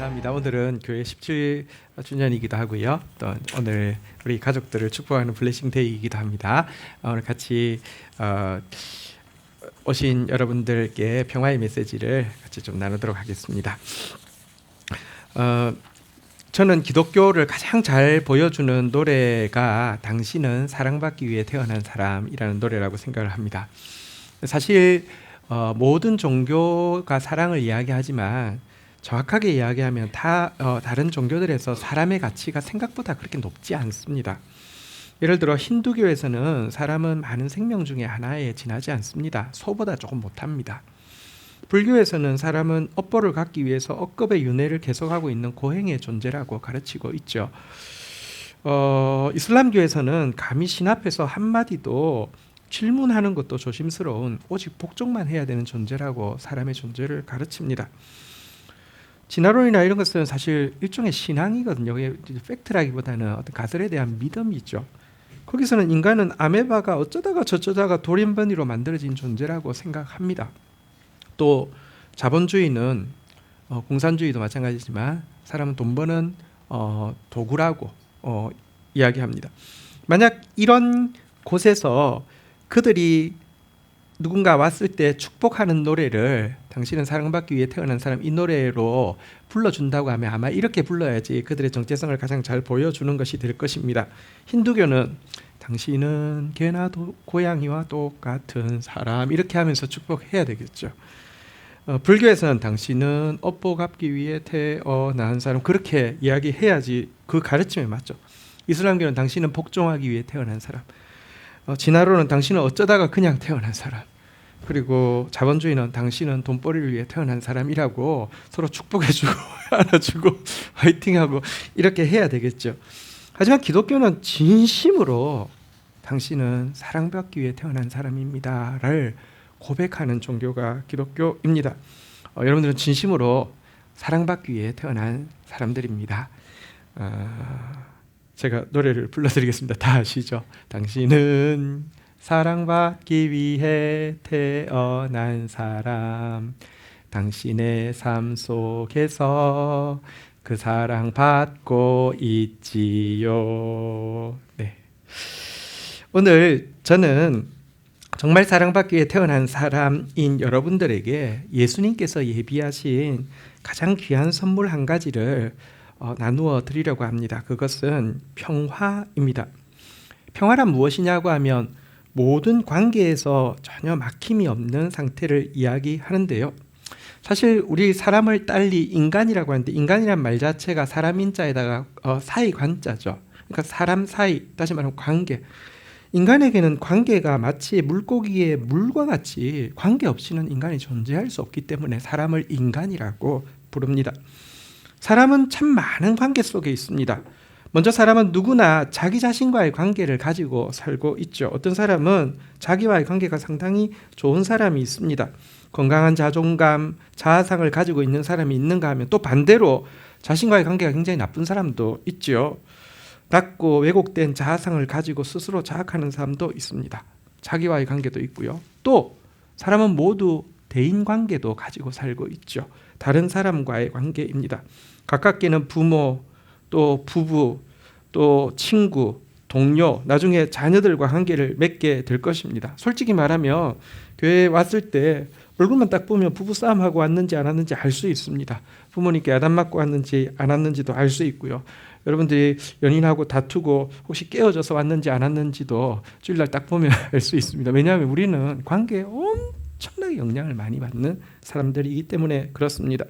감사합니다. 오늘은 교회 17주년이기도 하고요. 또 오늘 우리 가족들을 축복하는 블레싱 데이이기도 합니다. 오늘 같이 오신 여러분들께 평화의 메시지를 같이 좀 나누도록 하겠습니다. 저는 기독교를 가장 잘 보여주는 노래가 당신은 사랑받기 위해 태어난 사람이라는 노래라고 생각을 합니다. 사실 모든 종교가 사랑을 이야기하지만 정확하게 이야기하면 다른 종교들에서 사람의 가치가 생각보다 그렇게 높지 않습니다. 예를 들어 힌두교에서는 사람은 많은 생명 중에 하나에 지나지 않습니다. 소보다 조금 못합니다. 불교에서는 사람은 업보를 갖기 위해서 억겁의 윤회를 계속하고 있는 고행의 존재라고 가르치고 있죠. 이슬람교에서는 감히 신 앞에서 한마디도 질문하는 것도 조심스러운 오직 복종만 해야 되는 존재라고 사람의 존재를 가르칩니다. 진화론이나 이런 것은 사실 일종의 신앙이거든요. 팩트라기보다는 어떤 가설에 대한 믿음이죠. 거기서는 인간은 아메바가 어쩌다가 저쩌다가 돌연변이로 만들어진 존재라고 생각합니다. 또 자본주의는 공산주의도 마찬가지지만 사람은 돈 버는 도구라고 이야기합니다. 만약 이런 곳에서 그들이 누군가 왔을 때 축복하는 노래를 당신은 사랑받기 위해 태어난 사람 이 노래로 불러준다고 하면 아마 이렇게 불러야지 그들의 정체성을 가장 잘 보여주는 것이 될 것입니다. 힌두교는 당신은 개나 고양이와 똑같은 사람 이렇게 하면서 축복해야 되겠죠. 불교에서는 당신은 업보 갚기 위해 태어난 사람 그렇게 이야기해야지 그 가르침에 맞죠. 이슬람교는 당신은 복종하기 위해 태어난 사람, 진화론은 당신은 어쩌다가 그냥 태어난 사람, 그리고 자본주의는 당신은 돈벌이를 위해 태어난 사람이라고 서로 축복해주고 안아주고 화이팅하고 이렇게 해야 되겠죠. 하지만 기독교는 진심으로 당신은 사랑받기 위해 태어난 사람입니다를 고백하는 종교가 기독교입니다. 여러분들은 진심으로 사랑받기 위해 태어난 사람들입니다. 제가 노래를 불러드리겠습니다. 다 아시죠? 당신은 사랑받기 위해 태어난 사람, 당신의 삶 속에서 그 사랑 받고 있지요. 네. 오늘 저는 정말 사랑받기 위해 태어난 사람인 여러분들에게 예수님께서 예비하신 가장 귀한 선물 한 가지를 나누어 드리려고 합니다. 그것은 평화입니다. 평화란 무엇이냐고 하면 모든 관계에서 전혀 막힘이 없는 상태를 이야기하는데요. 사실 우리 사람을 딸리 인간이라고 하는데 인간이란 말 자체가 사람 인자에다가 사이 관자죠. 그러니까 사람 사이, 다시 말하면 관계. 인간에게는 관계가 마치 물고기의 물과 같이 관계 없이는 인간이 존재할 수 없기 때문에 사람을 인간이라고 부릅니다. 사람은 참 많은 관계 속에 있습니다. 먼저 사람은 누구나 자기 자신과의 관계를 가지고 살고 있죠. 어떤 사람은 자기와의 관계가 상당히 좋은 사람이 있습니다. 건강한 자존감, 자아상을 가지고 있는 사람이 있는가 하면 또 반대로 자신과의 관계가 굉장히 나쁜 사람도 있죠. 낮고 왜곡된 자아상을 가지고 스스로 자학하는 사람도 있습니다. 자기와의 관계도 있고요. 또 사람은 모두 대인관계도 가지고 살고 있죠. 다른 사람과의 관계입니다. 가깝게는 부모, 또 부부, 또 친구, 동료, 나중에 자녀들과 관계를 맺게 될 것입니다. 솔직히 말하면 교회에 왔을 때 얼굴만 딱 보면 부부싸움하고 왔는지 안 왔는지 알 수 있습니다. 부모님께 야단 맞고 왔는지 안 왔는지도 알 수 있고요. 여러분들이 연인하고 다투고 혹시 깨어져서 왔는지 안 왔는지도 주일날 딱 보면 알 수 있습니다. 왜냐하면 우리는 관계에 엄청나게 영향을 많이 받는 사람들이기 때문에 그렇습니다.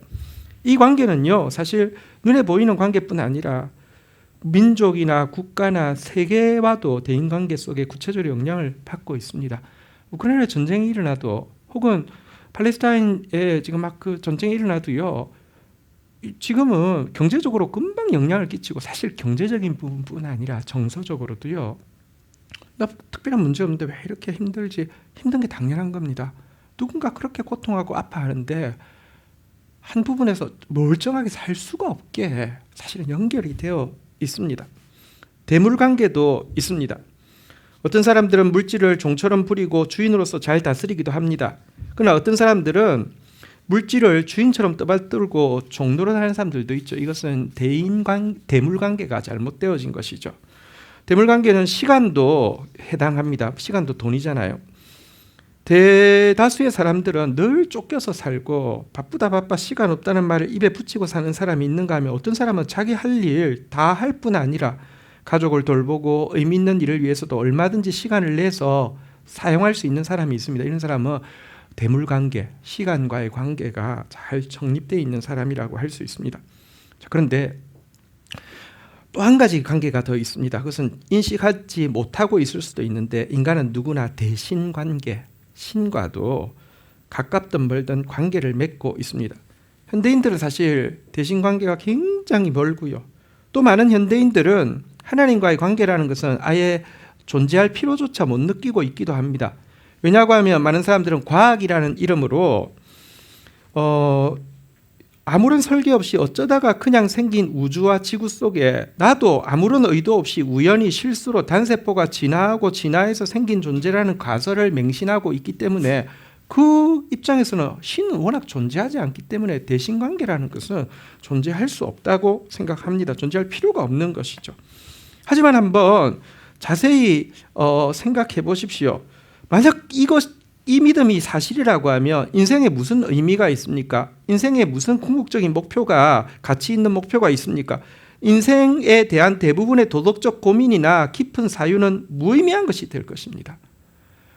이 관계는요, 사실 눈에 보이는 관계뿐 아니라 민족이나 국가나 세계와도 대인관계 속에 구체적으로 영향을 받고 있습니다. 우크라이나 전쟁이 일어나도 혹은 팔레스타인에 지금 막 그 전쟁이 일어나도요, 지금은 경제적으로 금방 영향을 끼치고 사실 경제적인 부분뿐 아니라 정서적으로도요, 나 특별한 문제 없는데 왜 이렇게 힘들지? 힘든 게 당연한 겁니다. 누군가 그렇게 고통하고 아파하는데 한 부분에서 멀쩡하게 살 수가 없게 사실은 연결이 되어 있습니다. 대물관계도 있습니다. 어떤 사람들은 물질을 종처럼 부리고 주인으로서 잘 다스리기도 합니다. 그러나 어떤 사람들은 물질을 주인처럼 떠받들고 종로로 하는 사람들도 있죠. 이것은 대물관계가 잘못되어진 것이죠. 대물관계는 시간도 해당합니다. 시간도 돈이잖아요. 대다수의 사람들은 늘 쫓겨서 살고 바빠 시간 없다는 말을 입에 붙이고 사는 사람이 있는가 하면 어떤 사람은 자기 할 일 다 할 뿐 아니라 가족을 돌보고 의미 있는 일을 위해서도 얼마든지 시간을 내서 사용할 수 있는 사람이 있습니다. 이런 사람은 대물관계, 시간과의 관계가 잘 정립되어 있는 사람이라고 할 수 있습니다. 그런데 또 한 가지 관계가 더 있습니다. 그것은 인식하지 못하고 있을 수도 있는데 인간은 누구나 대신관계, 신과도 가깝든 멀든 관계를 맺고 있습니다. 현대인들은 사실 대신관계가 굉장히 멀고요. 또 많은 현대인들은 하나님과의 관계라는 것은 아예 존재할 필요조차 못 느끼고 있기도 합니다. 왜냐고 하면 많은 사람들은 과학이라는 이름으로 아무런 설계 없이 어쩌다가 그냥 생긴 우주와 지구 속에 나도 아무런 의도 없이 우연히 실수로 단세포가 진화해서 생긴 존재라는 가설을 맹신하고 있기 때문에 그 입장에서는 신은 워낙 존재하지 않기 때문에 대신관계라는 것은 존재할 수 없다고 생각합니다. 존재할 필요가 없는 것이죠. 하지만 한번 자세히 생각해 보십시오. 만약 이 믿음이 사실이라고 하면 인생에 무슨 의미가 있습니까? 인생에 무슨 궁극적인 목표가, 가치 있는 목표가 있습니까? 인생에 대한 대부분의 도덕적 고민이나 깊은 사유는 무의미한 것이 될 것입니다.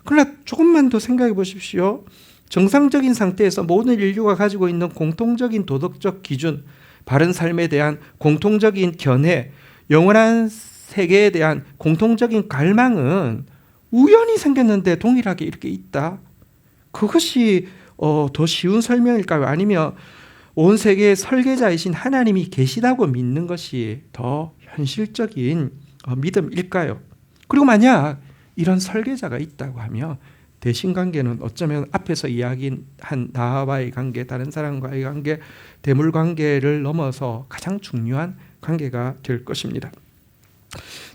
그러나 조금만 더 생각해 보십시오. 정상적인 상태에서 모든 인류가 가지고 있는 공통적인 도덕적 기준, 바른 삶에 대한 공통적인 견해, 영원한 세계에 대한 공통적인 갈망은 우연히 생겼는데 동일하게 이렇게 있다. 그것이 더 쉬운 설명일까요? 아니면 온 세계의 설계자이신 하나님이 계시다고 믿는 것이 더 현실적인 믿음일까요? 그리고 만약 이런 설계자가 있다고 하면 대신관계는 어쩌면 앞에서 이야기한 나와의 관계, 다른 사람과의 관계, 대물관계를 넘어서 가장 중요한 관계가 될 것입니다.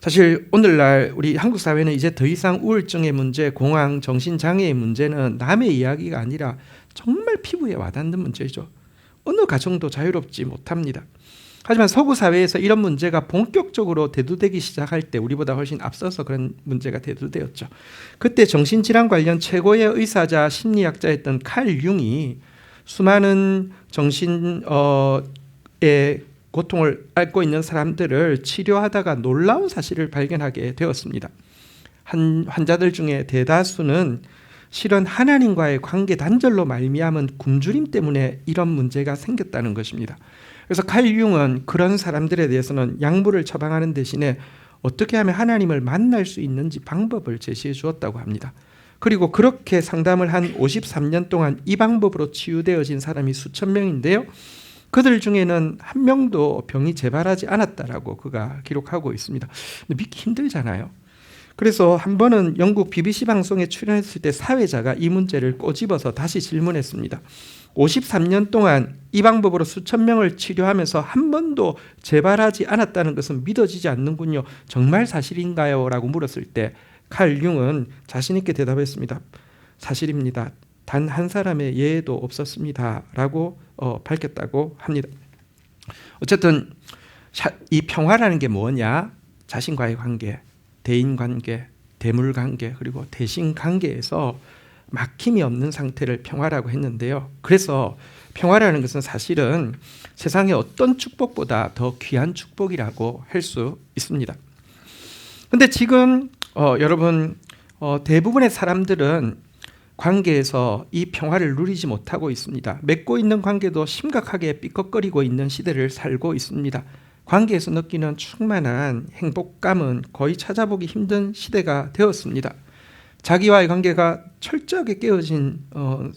사실 오늘날 우리 한국 사회는 이제 더 이상 우울증의 문제, 공황, 정신장애의 문제는 남의 이야기가 아니라 정말 피부에 와닿는 문제죠. 어느 가정도 자유롭지 못합니다. 하지만 서구 사회에서 이런 문제가 본격적으로 대두되기 시작할 때 우리보다 훨씬 앞서서 그런 문제가 대두되었죠. 그때 정신질환 관련 최고의 의사자, 심리학자였던 칼 융이 수많은 정신의 고통을 앓고 있는 사람들을 치료하다가 놀라운 사실을 발견하게 되었습니다. 환자들 중에 대다수는 실은 하나님과의 관계 단절로 말미암은 굶주림 때문에 이런 문제가 생겼다는 것입니다. 그래서 칼 융은 그런 사람들에 대해서는 약물을 처방하는 대신에 어떻게 하면 하나님을 만날 수 있는지 방법을 제시해 주었다고 합니다. 그리고 그렇게 상담을 한 53년 동안 이 방법으로 치유되어진 사람이 수천 명인데요. 그들 중에는 한 명도 병이 재발하지 않았다라고 그가 기록하고 있습니다. 근데 믿기 힘들잖아요. 그래서 한 번은 영국 BBC 방송에 출연했을 때 사회자가 이 문제를 꼬집어서 다시 질문했습니다. 53년 동안 이 방법으로 수천 명을 치료하면서 한 번도 재발하지 않았다는 것은 믿어지지 않는군요. 정말 사실인가요? 라고 물었을 때 칼 융은 자신 있게 대답했습니다. 사실입니다. 단 한 사람의 예도 없었습니다. 라고 밝혔다고 합니다. 어쨌든 이 평화라는 게 뭐냐? 자신과의 관계, 대인관계, 대물관계, 그리고 대신관계에서 막힘이 없는 상태를 평화라고 했는데요. 그래서 평화라는 것은 사실은 세상의 어떤 축복보다 더 귀한 축복이라고 할 수 있습니다. 그런데 지금 여러분 대부분의 사람들은 관계에서 이 평화를 누리지 못하고 있습니다. 맺고 있는 관계도 심각하게 삐걱거리고 있는 시대를 살고 있습니다. 관계에서 느끼는 충만한 행복감은 거의 찾아보기 힘든 시대가 되었습니다. 자기와의 관계가 철저하게 깨어진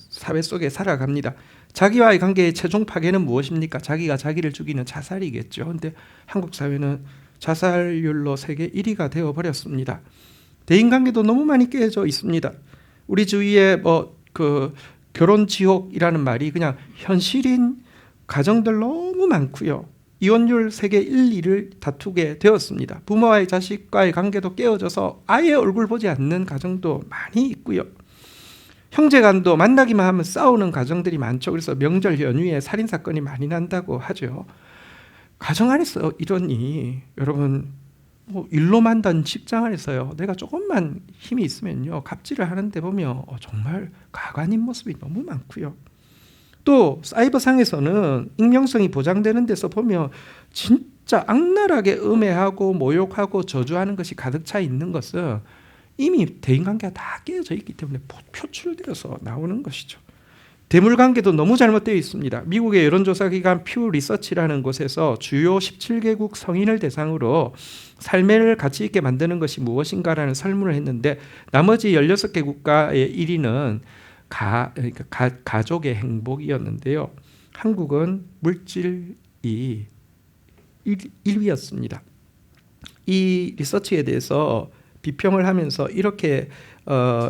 사회 속에 살아갑니다. 자기와의 관계의 최종 파괴는 무엇입니까? 자기가 자기를 죽이는 자살이겠죠. 그런데 한국 사회는 자살률로 세계 1위가 되어버렸습니다. 대인관계도 너무 많이 깨져 있습니다. 우리 주위에 결혼 지옥이라는 말이 그냥 현실인 가정들 너무 많고요. 이혼율 세계 1, 2를 다투게 되었습니다. 부모와의 자식과의 관계도 깨어져서 아예 얼굴 보지 않는 가정도 많이 있고요. 형제간도 만나기만 하면 싸우는 가정들이 많죠. 그래서 명절 연휴에 살인사건이 많이 난다고 하죠. 가정 안에서 이러니 여러분 뭐 일로만 단 직장 안에서요, 내가 조금만 힘이 있으면요 갑질을 하는데 보면 정말 가관인 모습이 너무 많고요. 또 사이버상에서는 익명성이 보장되는 데서 보면 진짜 악랄하게 음해하고 모욕하고 저주하는 것이 가득 차 있는 것은 이미 대인관계가 다 깨어져 있기 때문에 표출되어서 나오는 것이죠. 대물관계도 너무 잘못되어 있습니다. 미국의 여론조사기관 퓨 리서치라는 곳에서 주요 17개국 성인을 대상으로 삶을 가치 있게 만드는 것이 무엇인가라는 설문을 했는데 나머지 16개 국가의 1위는 가족의 행복이었는데요. 한국은 물질이 1위였습니다. 이 리서치에 대해서 비평을 하면서 이렇게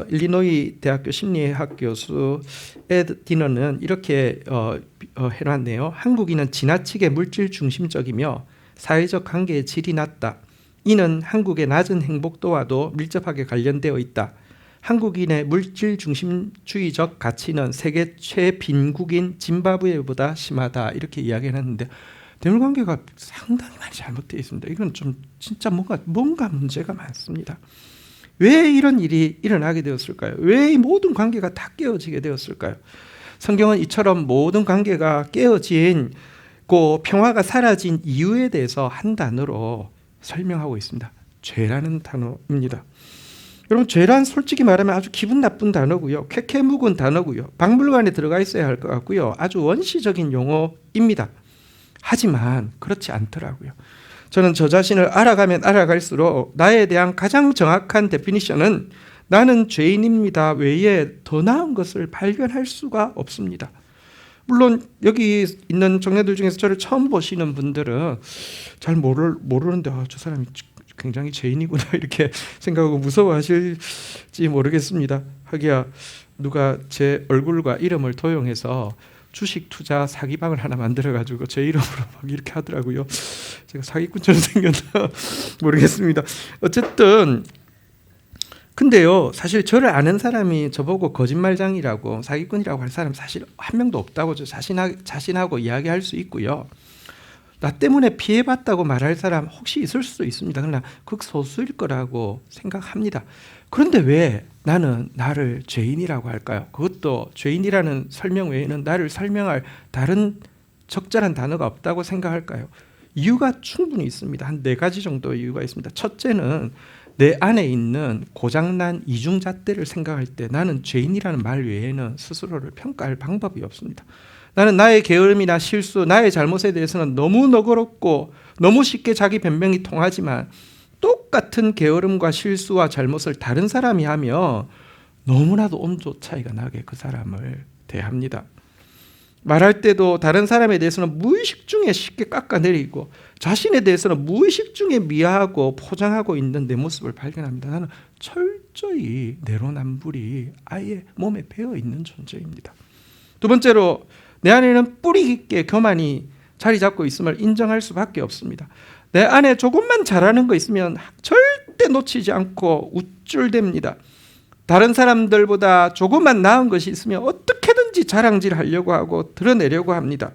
일리노이 대학교 심리학 교수 에드 디너는 이렇게 해놨네요. 한국인은 지나치게 물질 중심적이며 사회적 관계의 질이 낮다. 이는 한국의 낮은 행복도와도 밀접하게 관련되어 있다. 한국인의 물질 중심주의적 가치는 세계 최빈국인 짐바브웨보다 심하다. 이렇게 이야기했는데 대물관계가 상당히 많이 잘못되어 있습니다. 이건 좀 진짜 뭔가 문제가 많습니다. 왜 이런 일이 일어나게 되었을까요? 왜 이 모든 관계가 다 깨어지게 되었을까요? 성경은 이처럼 모든 관계가 깨어지고 평화가 사라진 이유에 대해서 한 단어로 설명하고 있습니다. 죄라는 단어입니다. 여러분, 죄란 솔직히 말하면 아주 기분 나쁜 단어고요. 쾌쾌 묵은 단어고요. 박물관에 들어가 있어야 할 것 같고요. 아주 원시적인 용어입니다. 하지만 그렇지 않더라고요. 저는 저 자신을 알아가면 알아갈수록 나에 대한 가장 정확한 데피니션은 나는 죄인입니다 외에 더 나은 것을 발견할 수가 없습니다. 물론 여기 있는 청년들 중에서 저를 처음 보시는 분들은 잘 모르는데 저 사람이 굉장히 죄인이구나 이렇게 생각하고 무서워하실지 모르겠습니다. 하기야 누가 제 얼굴과 이름을 도용해서 주식 투자 사기방을 하나 만들어가지고 제 이름으로 막 이렇게 하더라고요. 제가 사기꾼처럼 생겼나 모르겠습니다. 어쨌든 근데요, 사실 저를 아는 사람이 저보고 거짓말장이라고 사기꾼이라고 할 사람 사실 한 명도 없다고 저 자신하고 이야기할 수 있고요. 나 때문에 피해봤다고 말할 사람 혹시 있을 수도 있습니다. 그러나 극소수일 거라고 생각합니다. 그런데 왜 나는 나를 죄인이라고 할까요? 그것도 죄인이라는 설명 외에는 나를 설명할 다른 적절한 단어가 없다고 생각할까요? 이유가 충분히 있습니다. 한 4가지 정도의 이유가 있습니다. 첫째는 내 안에 있는 고장난 이중잣대를 생각할 때 나는 죄인이라는 말 외에는 스스로를 평가할 방법이 없습니다. 나는 나의 게으름이나 실수, 나의 잘못에 대해서는 너무 너그럽고 너무 쉽게 자기 변명이 통하지만 똑같은 게으름과 실수와 잘못을 다른 사람이 하면 너무나도 온도 차이가 나게 그 사람을 대합니다. 말할 때도 다른 사람에 대해서는 무의식 중에 쉽게 깎아내리고 자신에 대해서는 무의식 중에 미화하고 포장하고 있는 내 모습을 발견합니다. 나는 철저히 내로남불이 아예 몸에 배어 있는 존재입니다. 두 번째로 내 안에는 뿌리 깊게 교만이 자리 잡고 있음을 인정할 수밖에 없습니다. 내 안에 조금만 잘하는 거 있으면 절대 놓치지 않고 우쭐댑니다. 다른 사람들보다 조금만 나은 것이 있으면 어떻게든지 자랑질하려고 하고 드러내려고 합니다.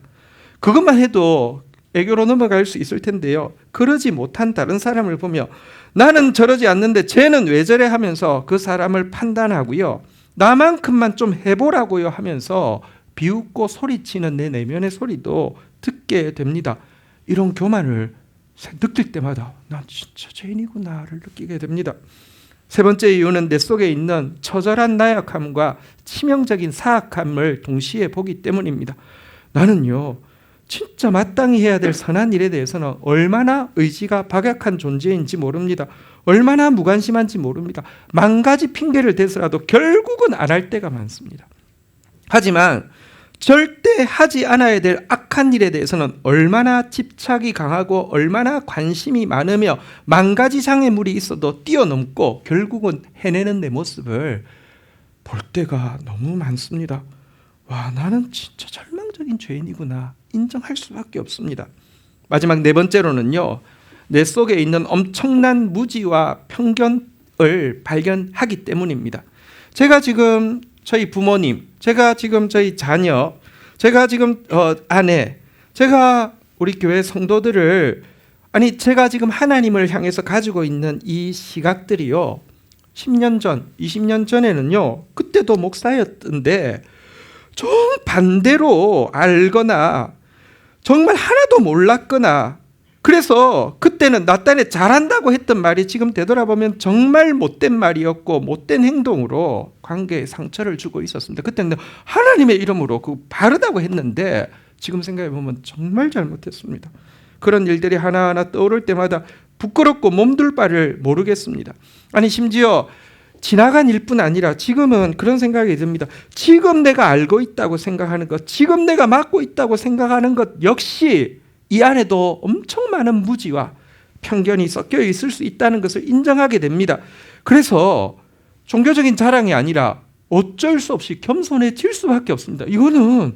그것만 해도 애교로 넘어갈 수 있을 텐데요. 그러지 못한 다른 사람을 보며 나는 저러지 않는데 쟤는 왜 저래 하면서 그 사람을 판단하고요. 나만큼만 좀 해보라고요 하면서 비웃고 소리치는 내 내면의 소리도 듣게 됩니다. 이런 교만을 느낄 때마다 난 진짜 죄인이구나를 느끼게 됩니다. 세 번째 이유는 내 속에 있는 처절한 나약함과 치명적인 사악함을 동시에 보기 때문입니다. 나는요, 진짜 마땅히 해야 될 선한 일에 대해서는 얼마나 의지가 박약한 존재인지 모릅니다. 얼마나 무관심한지 모릅니다. 10,000가지 핑계를 대서라도 결국은 안 할 때가 많습니다. 하지만 절대 하지 않아야 될 악한 일에 대해서는 얼마나 집착이 강하고 얼마나 관심이 많으며 10,000가지 장애물이 있어도 뛰어넘고 결국은 해내는 내 모습을 볼 때가 너무 많습니다. 와, 나는 진짜 절망적인 죄인이구나 인정할 수밖에 없습니다. 마지막 4번째로는요, 내 속에 있는 엄청난 무지와 편견을 발견하기 때문입니다. 제가 지금 저희 부모님, 제가 지금 저희 자녀, 제가 지금 아내, 제가 우리 교회 성도들을 제가 지금 하나님을 향해서 가지고 있는 이 시각들이요, 10년 전, 20년 전에는요, 그때도 목사였던데 정반대로 알거나 정말 하나도 몰랐거나, 그래서 그때는 나 딴에 잘한다고 했던 말이 지금 되돌아보면 정말 못된 말이었고 못된 행동으로 관계에 상처를 주고 있었습니다. 그때는 하나님의 이름으로 그 바르다고 했는데 지금 생각해 보면 정말 잘못했습니다. 그런 일들이 하나하나 떠오를 때마다 부끄럽고 몸둘 바를 모르겠습니다. 심지어 지나간 일뿐 아니라 지금은 그런 생각이 듭니다. 지금 내가 알고 있다고 생각하는 것, 지금 내가 맡고 있다고 생각하는 것 역시 이 안에도 엄청 많은 무지와 편견이 섞여 있을 수 있다는 것을 인정하게 됩니다. 그래서 종교적인 자랑이 아니라 어쩔 수 없이 겸손해질 수밖에 없습니다. 이거는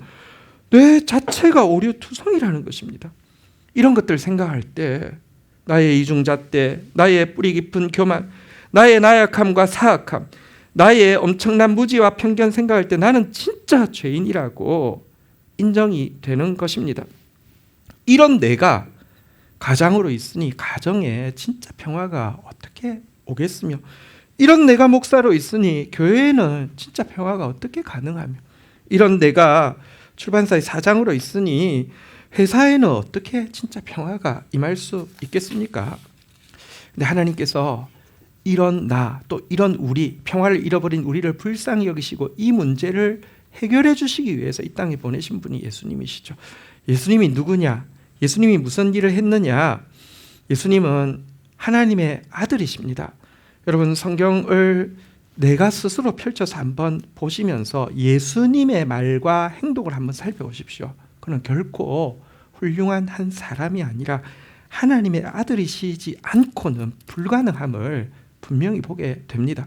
뇌 자체가 오류투성이라는 것입니다. 이런 것들 생각할 때 나의 이중잣대, 나의 뿌리 깊은 교만, 나의 나약함과 사악함, 나의 엄청난 무지와 편견 생각할 때 나는 진짜 죄인이라고 인정이 되는 것입니다. 이런 내가 가장으로 있으니 가정에 진짜 평화가 어떻게 오겠으며, 이런 내가 목사로 있으니 교회에는 진짜 평화가 어떻게 가능하며, 이런 내가 출판사의 사장으로 있으니 회사에는 어떻게 진짜 평화가 임할 수 있겠습니까? 근데 하나님께서 이런 나, 또 이런 우리, 평화를 잃어버린 우리를 불쌍히 여기시고 이 문제를 해결해 주시기 위해서 이 땅에 보내신 분이 예수님이시죠. 예수님이 누구냐? 예수님이 무슨 일을 했느냐? 예수님은 하나님의 아들이십니다. 여러분, 성경을 내가 스스로 펼쳐서 한번 보시면서 예수님의 말과 행동을 한번 살펴보십시오. 그는 결코 훌륭한 한 사람이 아니라 하나님의 아들이시지 않고는 불가능함을 분명히 보게 됩니다.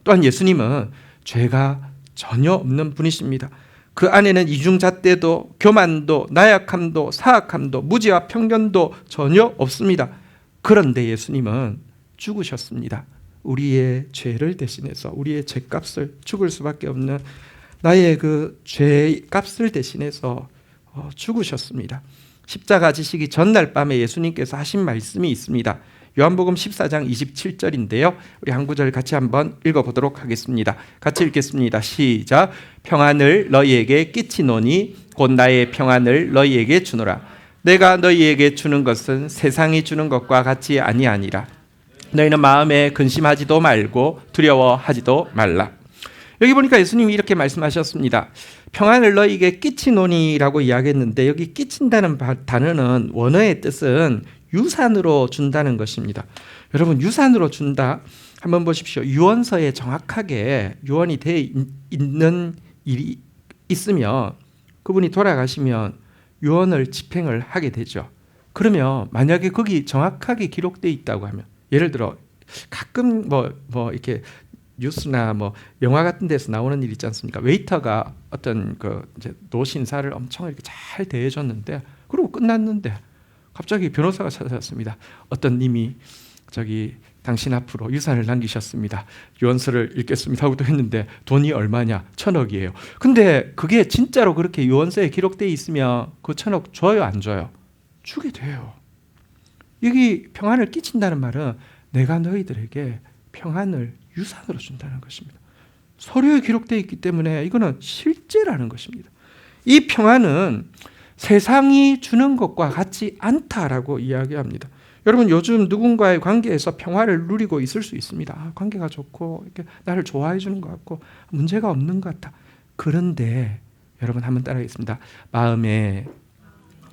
또한 예수님은 죄가 전혀 없는 분이십니다. 그 안에는 이중잣대도 교만도 나약함도 사악함도 무지와 편견도 전혀 없습니다. 그런데 예수님은 죽으셨습니다. 우리의 죄를 대신해서, 우리의 죄값을, 죽을 수밖에 없는 나의 그 죄값을 대신해서 죽으셨습니다. 십자가 지시기 전날 밤에 예수님께서 하신 말씀이 있습니다. 요한복음 14장 27절인데요. 우리 한 구절 같이 한번 읽어보도록 하겠습니다. 같이 읽겠습니다. 시작. 평안을 너희에게 끼치노니 곧 나의 평안을 너희에게 주노라. 내가 너희에게 주는 것은 세상이 주는 것과 같이 아니하니라. 너희는 마음에 근심하지도 말고 두려워하지도 말라. 여기 보니까 예수님이 이렇게 말씀하셨습니다. 평안을 너희에게 끼치노니라고 이야기했는데, 여기 끼친다는 단어는 원어의 뜻은 유산으로 준다는 것입니다. 여러분, 유산으로 준다, 한번 보십시오. 유언서에 정확하게 유언이 되어 있는 일이 있으면 그분이 돌아가시면 유언을 집행을 하게 되죠. 그러면 만약에 거기 정확하게 기록되어 있다고 하면, 예를 들어 가끔 뭐 이렇게 뉴스나 뭐 영화 같은 데서 나오는 일 있지 않습니까? 웨이터가 어떤 이제 노신사를 엄청 이렇게 잘 대해줬는데, 그리고 끝났는데 갑자기 변호사가 찾아왔습니다. 어떤 님이 당신 앞으로 유산을 남기셨습니다. 유언서를 읽겠습니다 하고도 했는데 돈이 얼마냐? 1,000억이에요. 근데 그게 진짜로 그렇게 유언서에 기록되어 있으면 그 1,000억 줘요, 안 줘요? 주게 돼요. 여기 평안을 끼친다는 말은 내가 너희들에게 평안을 유산으로 준다는 것입니다. 서류에 기록되어 있기 때문에 이거는 실제라는 것입니다. 이 평안은 세상이 주는 것과 같지 않다라고 이야기합니다. 여러분, 요즘 누군가의 관계에서 평화를 누리고 있을 수 있습니다. 관계가 좋고 이렇게 나를 좋아해 주는 것 같고 문제가 없는 것 같다. 그런데 여러분, 한번 따라하겠습니다. 마음에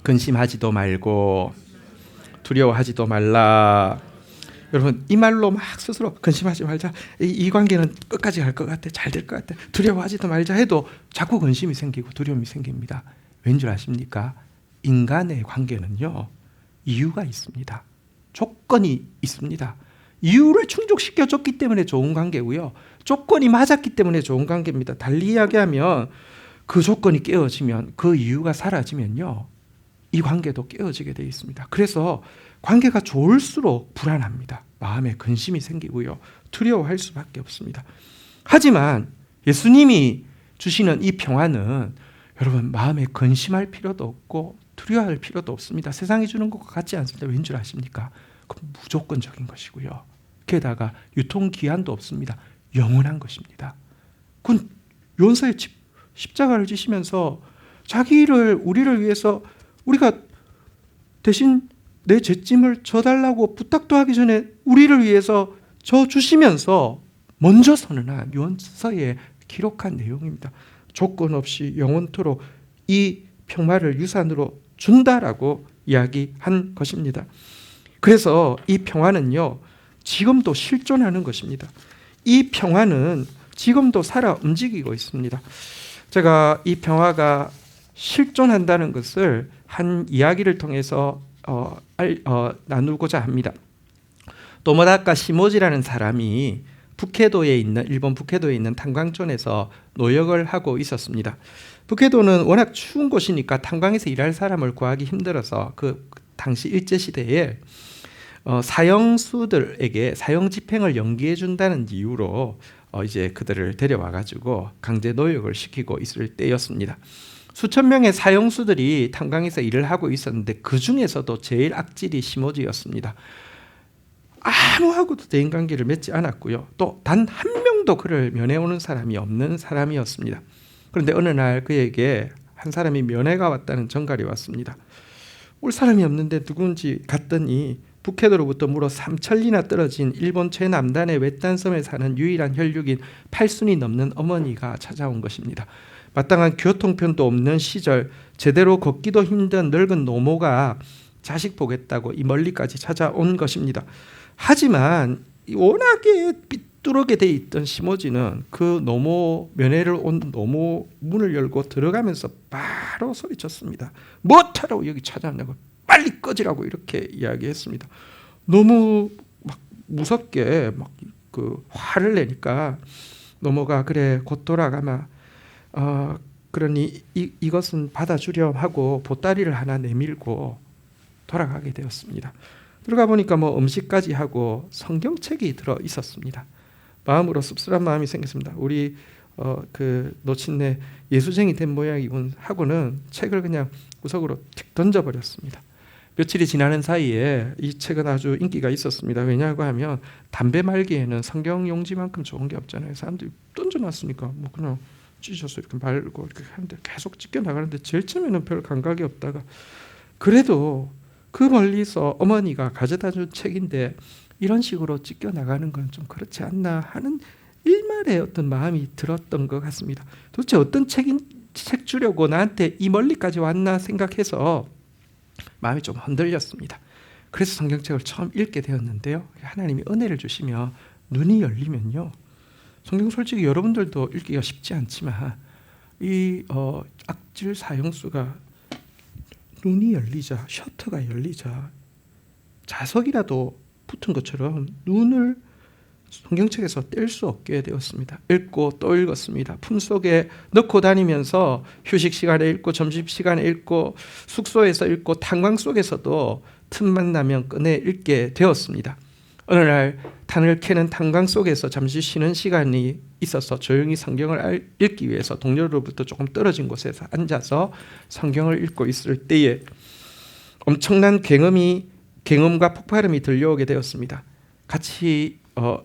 근심하지도 말고 두려워하지도 말라. 여러분, 이 말로 막 스스로 근심하지 말자, 이 관계는 끝까지 갈 것 같아, 잘 될 것 같아, 두려워하지도 말자 해도 자꾸 근심이 생기고 두려움이 생깁니다. 왠 줄 아십니까? 인간의 관계는요, 이유가 있습니다. 조건이 있습니다. 이유를 충족시켜줬기 때문에 좋은 관계고요, 조건이 맞았기 때문에 좋은 관계입니다. 달리 이야기하면 그 조건이 깨어지면, 그 이유가 사라지면요, 이 관계도 깨어지게 되어 있습니다. 그래서 관계가 좋을수록 불안합니다. 마음에 근심이 생기고요, 두려워할 수밖에 없습니다. 하지만 예수님이 주시는 이 평화는 여러분 마음에 근심할 필요도 없고 두려워할 필요도 없습니다. 세상이 주는 것과 같지 않습니다. 왠 줄 아십니까? 그건 무조건적인 것이고요. 게다가 유통기한도 없습니다. 영원한 것입니다. 그건 요한서에 십자가를 지시면서 자기를 우리를 위해서 우리가 대신 내 죄짐을 져달라고 부탁도 하기 전에 우리를 위해서 져 주시면서 먼저 선언한 요한서에 기록한 내용입니다. 조건 없이 영원토록 이 평화를 유산으로 준다라고 이야기한 것입니다. 그래서 이 평화는요, 지금도 실존하는 것입니다. 이 평화는 지금도 살아 움직이고 있습니다. 제가 이 평화가 실존한다는 것을 한 이야기를 통해서 나누고자 합니다. 도모다카 시모지라는 사람이 일본 북해도에 있는 탄광촌에서 노역을 하고 있었습니다. 북해도는 워낙 추운 곳이니까 탄광에서 일할 사람을 구하기 힘들어서 그 당시 일제시대에 사형수들에게 사형집행을 연기해 준다는 이유로 이제 그들을 데려와 가지고 강제 노역을 시키고 있을 때였습니다. 수천 명의 사형수들이 탄광에서 일을 하고 있었는데 그 중에서도 제일 악질이 시모지였습니다. 아무하고도 대인관계를 맺지 않았고요. 또 단 한 명도 그를 면회오는 사람이 없는 사람이었습니다. 그런데 어느 날 그에게 한 사람이 면회가 왔다는 전갈이 왔습니다. 올 사람이 없는데 누군지 갔더니 북해도로부터 무려 3천리나 떨어진 일본 최남단의 외딴섬에 사는 유일한 혈육인 8순이 넘는 어머니가 찾아온 것입니다. 마땅한 교통편도 없는 시절 제대로 걷기도 힘든 늙은 노모가 자식 보겠다고 이 멀리까지 찾아온 것입니다. 하지만 워낙에 삐뚤게 돼 있던 시모지는 그 노모 면회를 온 노모 문을 열고 들어가면서 바로 소리쳤습니다. 뭐하라고 여기 찾아왔냐고, 빨리 꺼지라고 이렇게 이야기했습니다. 너무 막 무섭게 막 그 화를 내니까 노모가 그래 곧 돌아가마. 그러니 이것은 받아주렴 하고 보따리를 하나 내밀고 돌아가게 되었습니다. 들어가 보니까 음식까지 하고 성경책이 들어 있었습니다. 마음으로 씁쓸한 마음이 생겼습니다. 우리 그 노친네 예수쟁이 된 모양이군 하고는 책을 그냥 구석으로 틱 던져버렸습니다. 며칠이 지나는 사이에 이 책은 아주 인기가 있었습니다. 왜냐고 하면 담배 말기에는 성경 용지만큼 좋은 게 없잖아요. 사람들이 던져놨으니까 그냥 찢어서 이렇게 말고 이렇게 하는데 계속 찢겨 나가는데 제일 처음에는 별 감각이 없다가 그래도 그 멀리서 어머니가 가져다 준 책인데 이런 식으로 찢겨 나가는 건 좀 그렇지 않나 하는 일말의 어떤 마음이 들었던 것 같습니다. 도대체 어떤 책 주려고 나한테 이 멀리까지 왔나 생각해서 마음이 좀 흔들렸습니다. 그래서 성경책을 처음 읽게 되었는데요. 하나님이 은혜를 주시며 눈이 열리면요. 성경 솔직히 여러분들도 읽기가 쉽지 않지만 이 악질 사형수가 눈이 열리자, 셔터가 열리자 자석이라도 붙은 것처럼 눈을 성경책에서 뗄 수 없게 되었습니다. 읽고 또 읽었습니다. 품속에 넣고 다니면서 휴식 시간에 읽고 점심시간에 읽고 숙소에서 읽고 탄광 속에서도 틈만 나면 꺼내 읽게 되었습니다. 어느 날 탄을 캐는 탄광 속에서 잠시 쉬는 시간이 있어서 조용히 성경을 읽기 위해서 동료로부터 조금 떨어진 곳에서 앉아서 성경을 읽고 있을 때에 엄청난 굉음과 폭발음이 들려오게 되었습니다. 같이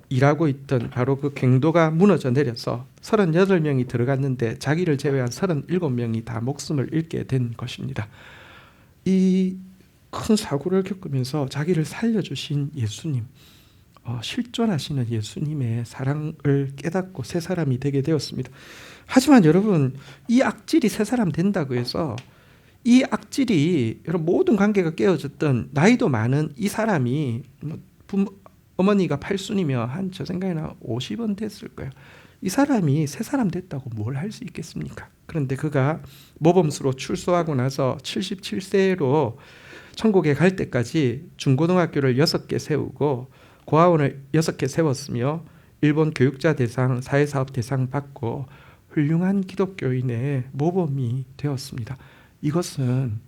일하고 있던 바로 그 갱도가 무너져 내려서 38명이 들어갔는데 자기를 제외한 37명이 다 목숨을 잃게 된 것입니다. 이 큰 사고를 겪으면서 자기를 살려주신 예수님, 실존하시는 예수님의 사랑을 깨닫고 새 사람이 되게 되었습니다. 하지만 여러분, 이 악질이 새 사람 된다고 해서 이 악질이 여러분 모든 관계가 깨어졌던 나이도 많은 이 사람이 어머니가 8순이면 저 생각에는 50은 됐을 거예요. 이 사람이 새 사람 됐다고 뭘 할 수 있겠습니까? 그런데 그가 모범수로 출소하고 나서 77세로 천국에 갈 때까지 중고등학교를 6개 세우고 고아원을 6개 세웠으며 일본 교육자 대상, 사회사업 대상 받고 훌륭한 기독교인의 모범이 되었습니다. 이것은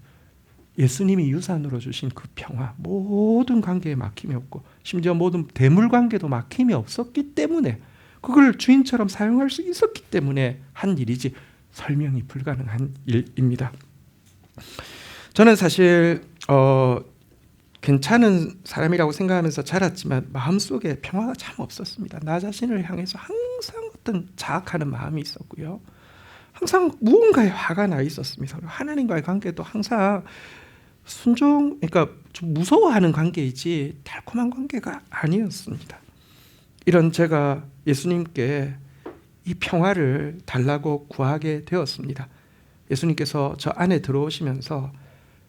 예수님이 유산으로 주신 그 평화, 모든 관계에 막힘이 없고 심지어 모든 대물 관계도 막힘이 없었기 때문에 그걸 주인처럼 사용할 수 있었기 때문에 한 일이지 설명이 불가능한 일입니다. 저는 사실 괜찮은 사람이라고 생각하면서 자랐지만 마음속에 평화가 참 없었습니다. 나 자신을 향해서 항상 어떤 자학하는 마음이 있었고요. 항상 무언가에 화가 나 있었습니다. 하나님과의 관계도 항상 그러니까 좀 무서워하는 관계이지 달콤한 관계가 아니었습니다. 이런 제가 예수님께 이 평화를 달라고 구하게 되었습니다. 예수님께서 저 안에 들어오시면서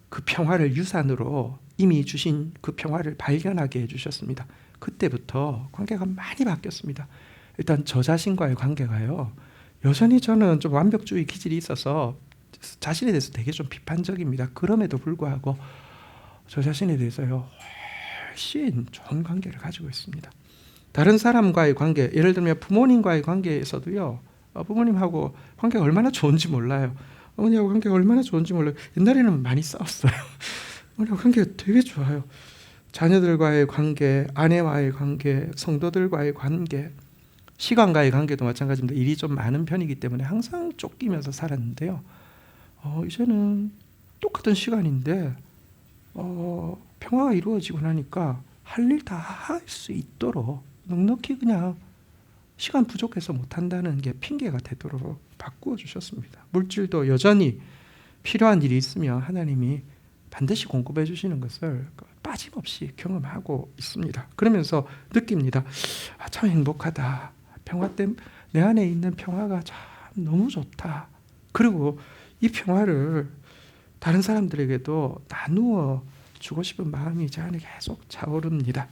그 평화를 유산으로 이미 주신 그 평화를 발견하게 해주셨습니다. 그때부터 관계가 많이 바뀌었습니다. 일단 저 자신과의 관계가요, 여전히 저는 좀 완벽주의 기질이 있어서 자신에 대해서 되게 좀 비판적입니다. 그럼에도 불구하고 저 자신에 대해서요 훨씬 좋은 관계를 가지고 있습니다. 다른 사람과의 관계, 예를 들면 부모님과의 관계에서도요, 부모님하고 관계가 얼마나 좋은지 몰라요. 어머니하고 관계가 얼마나 좋은지 몰라요. 옛날에는 많이 싸웠어요. 어머니하고 관계가 되게 좋아요. 자녀들과의 관계, 아내와의 관계, 성도들과의 관계, 시간과의 관계도 마찬가지입니다. 일이 좀 많은 편이기 때문에 항상 쫓기면서 살았는데요. 이제는 똑같은 시간인데 평화가 이루어지고 나니까 할 일 다 할 수 있도록 넉넉히 그냥 시간 부족해서 못한다는 게 핑계가 되도록 바꾸어 주셨습니다. 물질도 여전히 필요한 일이 있으면 하나님이 반드시 공급해 주시는 것을 빠짐없이 경험하고 있습니다. 그러면서 느낍니다. 참 행복하다. 평화 때문에 내 안에 있는 평화가 참 너무 좋다. 그리고 이 평화를 다른 사람들에게도 나누어 주고 싶은 마음이 제 안에 계속 차오릅니다.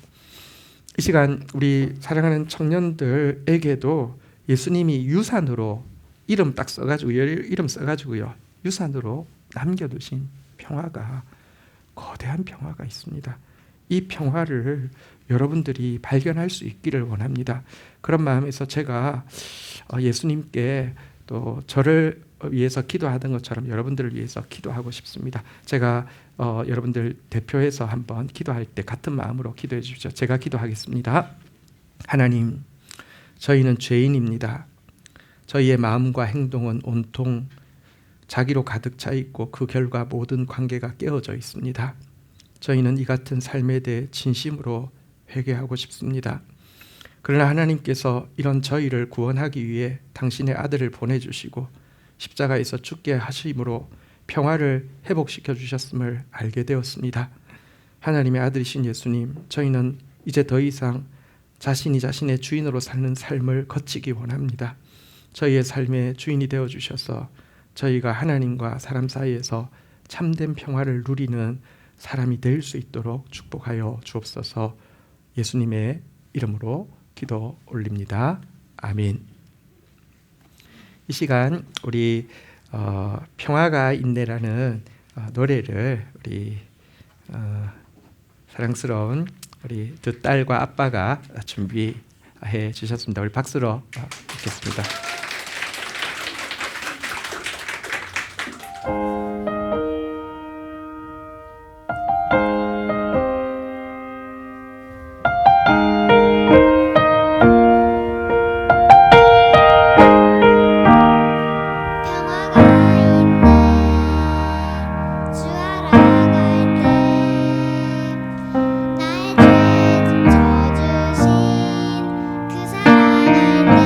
이 시간 우리 사랑하는 청년들에게도 예수님이 유산으로 이름 딱 써가지고 이름 써가지고요 유산으로 남겨두신 평화가 거대한 평화가 있습니다. 이 평화를 여러분들이 발견할 수 있기를 원합니다. 그런 마음에서 제가 예수님께 또 저를 위해서 기도하던 것처럼 여러분들을 위해서 기도하고 싶습니다. 제가 여러분들 대표해서 한번 기도할 때 같은 마음으로 기도해 주십시오. 제가 기도하겠습니다. 하나님, 저희는 죄인입니다. 저희의 마음과 행동은 온통 자기로 가득 차 있고 그 결과 모든 관계가 깨어져 있습니다. 저희는 이 같은 삶에 대해 진심으로 회개하고 싶습니다. 그러나 하나님께서 이런 저희를 구원하기 위해 당신의 아들을 보내주시고 십자가에서 죽게 하심으로 평화를 회복시켜 주셨음을 알게 되었습니다. 하나님의 아들이신 예수님, 저희는 이제 더 이상 자신이 자신의 주인으로 사는 삶을 거치기 원합니다. 저희의 삶의 주인이 되어 주셔서 저희가 하나님과 사람 사이에서 참된 평화를 누리는 사람이 될 수 있도록 축복하여 주옵소서. 예수님의 이름으로 기도 올립니다. 아멘. 이 시간 우리 평화가 있네라는 노래를 우리 사랑스러운 우리 두 딸과 아빠가 준비해 주셨습니다. 우리 박수로 듣겠습니다. 그 사랑할 때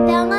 평화